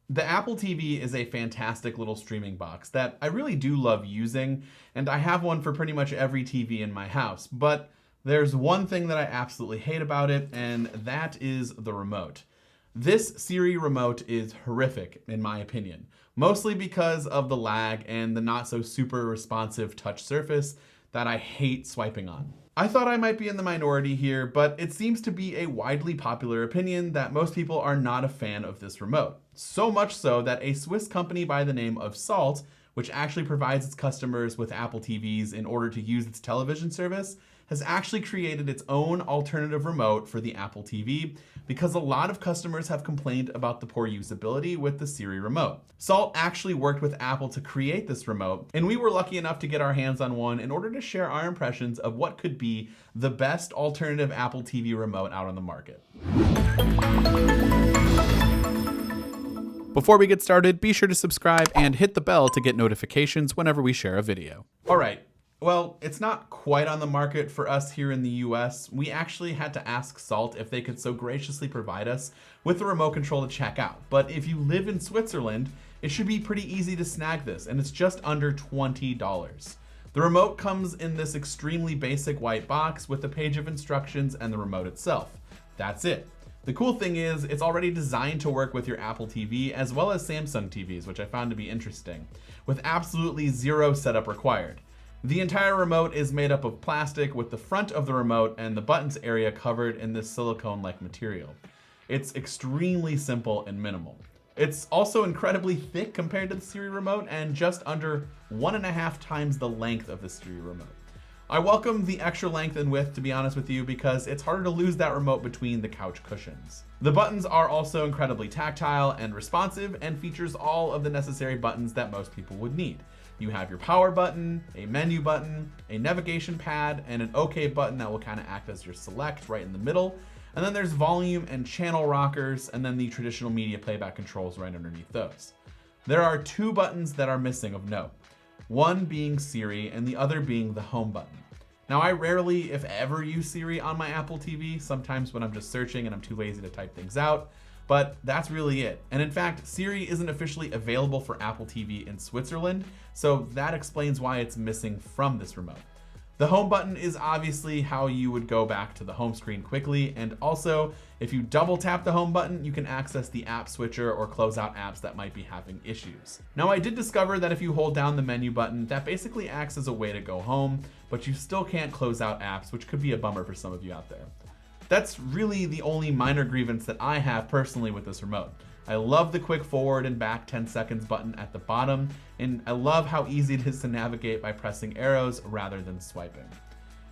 The Apple TV is a fantastic little streaming box that I really do love using, and I have one for pretty much every TV in my house, but there's one thing that I absolutely hate about it, and that is the remote. This Siri Remote is horrific, in my opinion, mostly because of the lag and the not so super responsive touch surface that I hate swiping on. I thought I might be in the minority here, but it seems to be a widely popular opinion that most people are not a fan of this remote. So much so that a Swiss company by the name of Salt, which actually provides its customers with Apple TVs in order to use its television service, has actually created its own alternative remote for the Apple TV because a lot of customers have complained about the poor usability with the Siri Remote. Salt actually worked with Apple to create this remote, and we were lucky enough to get our hands on one in order to share our impressions of what could be the best alternative Apple TV remote out on the market. Before we get started, be sure to subscribe and hit the bell to get notifications whenever we share a video. All right. Well, it's not quite on the market for us here in the US. We actually had to ask Salt if they could so graciously provide us with the remote control to check out. But if you live in Switzerland, it should be pretty easy to snag this, and it's just under $20. The remote comes in this extremely basic white box with a page of instructions and the remote itself. That's it. The cool thing is it's already designed to work with your Apple TV as well as Samsung TVs, which I found to be interesting, with absolutely zero setup required. The entire remote is made up of plastic with the front of the remote and the buttons area covered in this silicone-like material. It's extremely simple and minimal. It's also incredibly thick compared to the Siri Remote and just under 1.5 times the length of the Siri Remote. I welcome the extra length and width, to be honest with you, because it's harder to lose that remote between the couch cushions. The buttons are also incredibly tactile and responsive and features all of the necessary buttons that most people would need. You have your power button, a menu button, a navigation pad, and an OK button that will kind of act as your select right in the middle. And then there's volume and channel rockers, and then the traditional media playback controls right underneath those. There are 2 buttons that are missing of note, one being Siri and the other being the home button. Now, I rarely, if ever, use Siri on my Apple TV, sometimes when I'm just searching and I'm too lazy to type things out. But that's really it. And in fact, Siri isn't officially available for Apple TV in Switzerland, so that explains why it's missing from this remote. The home button is obviously how you would go back to the home screen quickly, and also if you double tap the home button, you can access the app switcher or close out apps that might be having issues. Now, I did discover that if you hold down the menu button, that basically acts as a way to go home, but you still can't close out apps, which could be a bummer for some of you out there. That's really the only minor grievance that I have personally with this remote. I love the quick forward and back 10 seconds button at the bottom, and I love how easy it is to navigate by pressing arrows rather than swiping.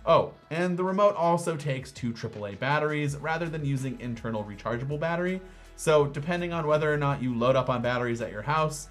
Oh, and the remote also takes 2 AAA batteries rather than using internal rechargeable battery, so depending on whether or not you load up on batteries at your house,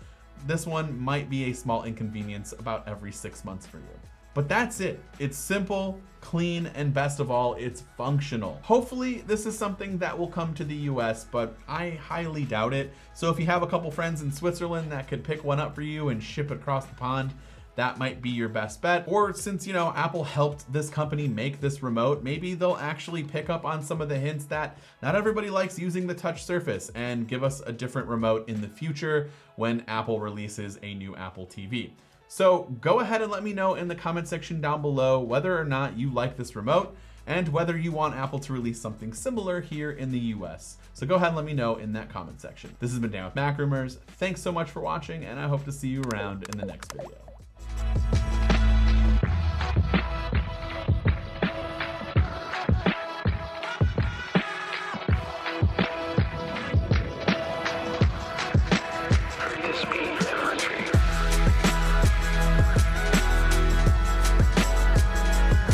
this one might be a small inconvenience about every 6 months for you. But that's it. It's simple, clean, and best of all, it's functional. Hopefully this is something that will come to the US, but I highly doubt it. So if you have a couple friends in Switzerland that could pick one up for you and ship it across the pond, that might be your best bet. Or since, Apple helped this company make this remote, maybe they'll actually pick up on some of the hints that not everybody likes using the touch surface and give us a different remote in the future when Apple releases a new Apple TV. So go ahead and let me know in the comment section down below whether or not you like this remote and whether you want Apple to release something similar here in the US. So go ahead and let me know in that comment section. This has been Dan with MacRumors. Thanks so much for watching, and I hope to see you around in the next video.